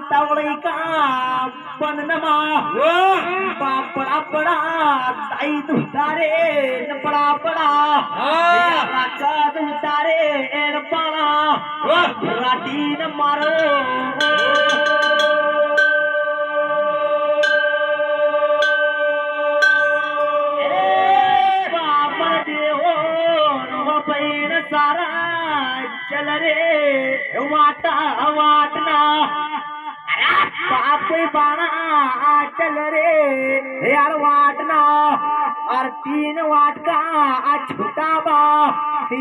उतावळी का बननमा बापडा पडा ताई तुतारे पडा पडा राखत उतारे एन पाणा राटीन मारो सारा चल रे वाटा वाटना बाप बाणा चल रे यार वाटना और तीन वाटका छोटा बा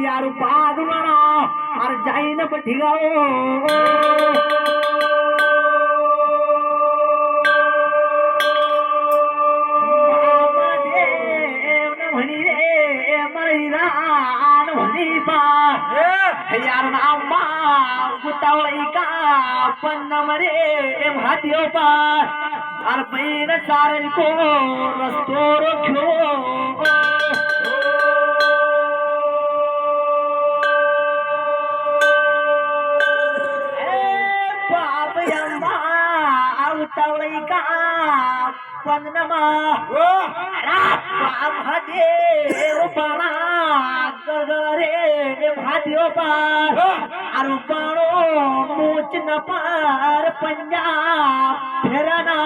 यार बाग बना और जाइन बठिगाओ यार नामा उतावळी का पण मरे भातियो पार और पैन सारे को रस्तो रखो बाप यम्मा उतावळी का पण महादेव पाणा रे भातियो पार अरु पाणो मोच न पार पंजाब फेराना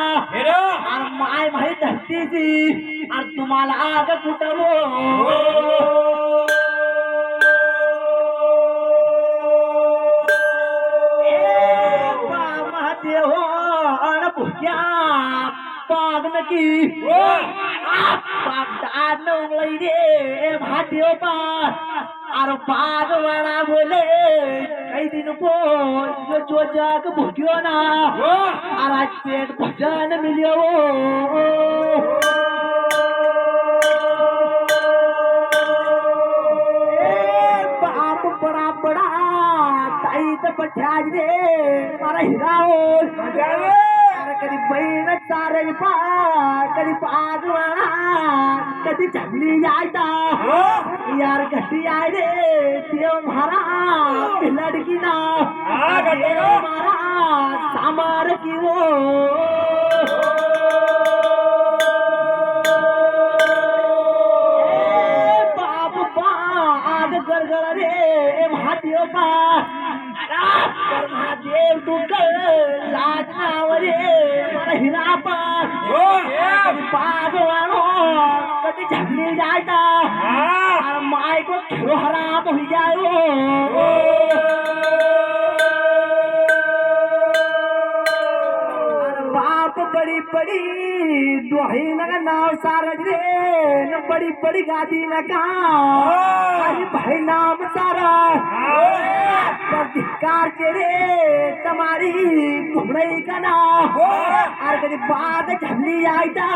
और माय भाई धरती सी और तुम्हाला आग कुटवो महादेव अन भुजा पागन की पागदार नवलई रे भातियो पार और पागवाना बोले कई दिन को जो जग भुगियो ना और आज पेट भजन मिलियो बाप बड़ा बड़ा ताई तो पठाज रे मारा हिराओ कधी बहीण चारही पा कधी पागवाना कधी झगली जायता यार घटी आय रे देव मारा लड़की ना देव मारा सामार की वो बाप पाग गरगळ रे महादेव पा महादेव डुकर लाजनावरे मला हिरा कधी पागवानो कधी झगली जायता और माय को खेरो हराम हो जायो बाप बड़ी बड़ी दोही लगा नाव सारज रे बड़ी बड़ी गादी लगा अरे भाई नाम सारा धिक्कार के रे तुम्हारी घुमई का ना और कभी बाग झमली आईता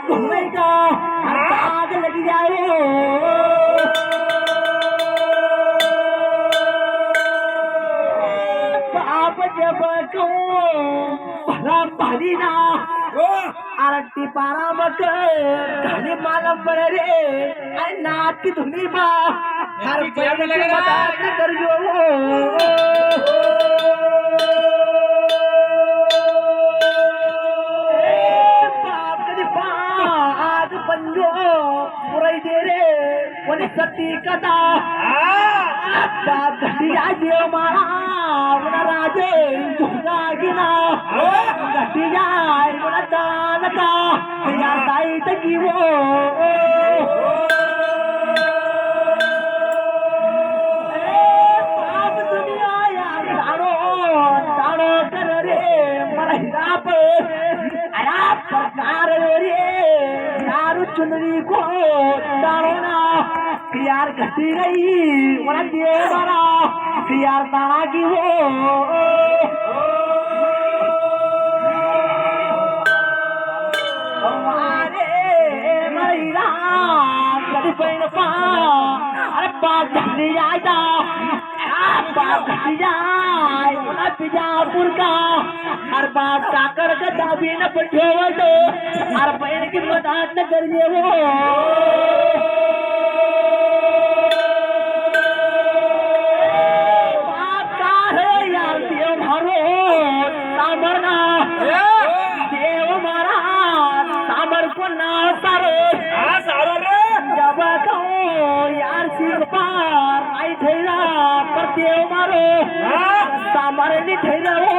घुमई का और बाग लगी जाओ बाप जब को भला भली ना आरती पारा मक घनी मालम पड़े रे अरे नाथ की धुनी बा हर पेड़ के बात कर जो बाप कदी पाग पंजो पुराई दे रे कोणी सती कथा बाप घटिया जेव मारा उना राजे झुका गिना घटिया उना दान का या ताई तकी वो चुनरी को डालो ना प्यार घटी गई वना दिए मारा प्यार ताना की वो हमारे मरीरा कभी पैन पा अरे बात झगड़ी जाता बाप घटी जाए वना बिजापुर का हर बाप काकर का दाबी न पठो तो हर पैन की मदद न करिए वो बाप का है यार दियो मारो सामरना देव मारो सामर ठेरावो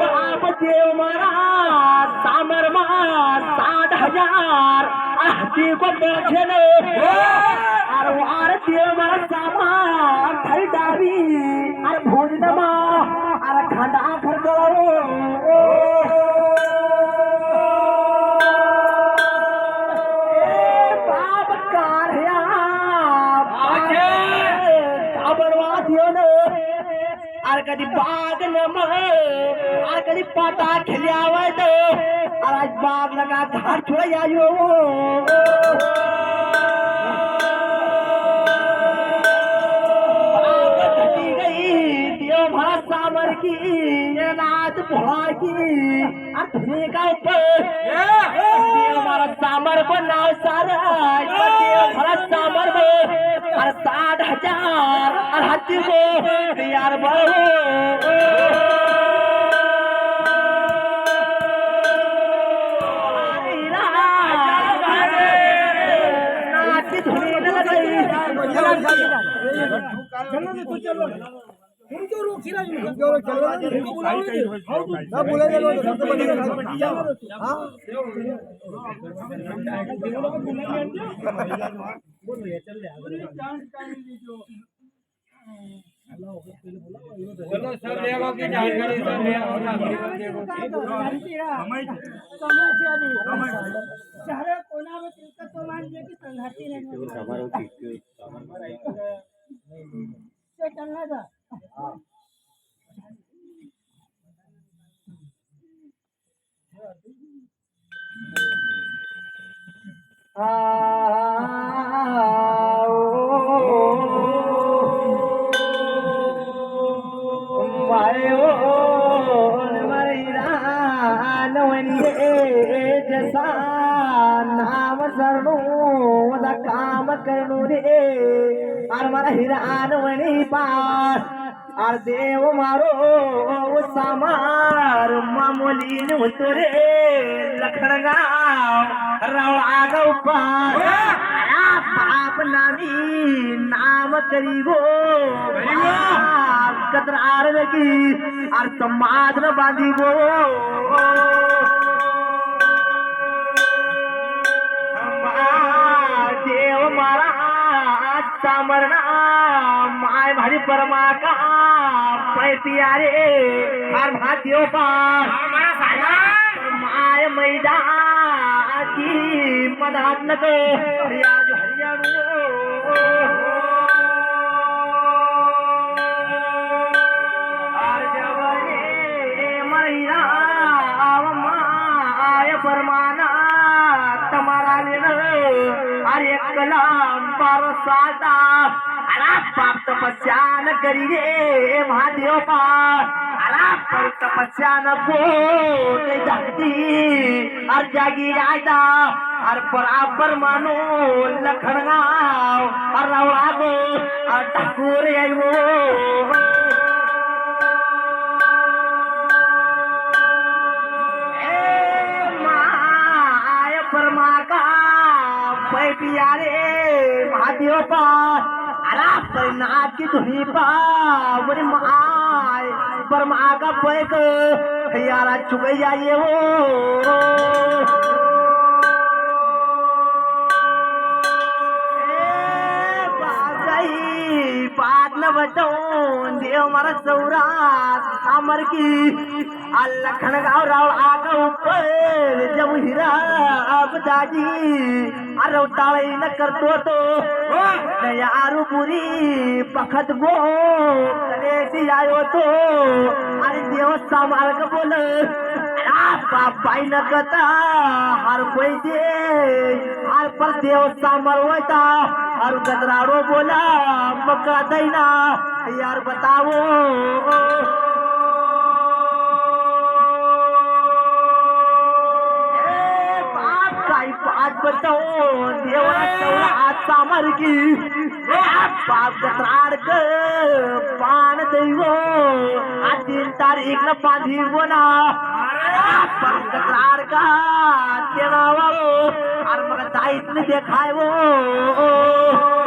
बाप देव मारा सामर मा 60,000 आहती को बचने और वार देव मारा सामर थई डावी और भोजनमा और खंडा खरगळो कधी बाग न कधी पाटा खेल्यावर आज बाग लगा घर छोड़ आयो गई दियो भरा सामर की नाच भोला की अथने का ऊपर दियो भरा सामर को नाव सारा दियो भरा सामर को 60,000 और हाथी को तैयार बढ़ो चलो सर देखो की जानकारी सब शहर कोना में तिलका तो मान जे की संघाती नहीं से चलना था नाम सरनो काम करनो रे और मारा हिरान वणी पार और देव मारो सामार मामूली होतो रे लखनगाव रवळा पार बाप नामी नाम करीगो कतरार की और समाज न बांधीगो देव मारा सामरना माय भारी परमा का पै पियारे हर भातियो पार माय मैदा की मदद न को हरियाणू परमाना तुम्हारा अरे कलाम बरसाता अला पाप तपस्या न करी रे महादेव पार अला पर तपस्या न को जागती और जागी जायदा और बराबर मानो लखनगाव और रवड़ा को और ठाकुर आयो पियारे महादेव पार अला परिनाथ की धुनी पार माय परमा का पैक यारा चुके जाइए वो बात न बताओ देव मारा सौरात अमर की लखनगाव रावल आगा ऊपर जब हीरा अब दादी अरे उतावळी न करतो तो यारू पुरी पखत गो कलेसी आयो तो अरे देव समार्ग बोल बापाई न कता हर कोई दे हर पर देव सामरवता और गदराड़ो बोला मक्का दैना यार बताओ आज बताओ देवरा चौरा सामर की बाप गत्राड़ के पान दैवो आज 3 तारीख न बांधी बोना पर तक्रार का देना वो और मगर दायित्व दिखाए वो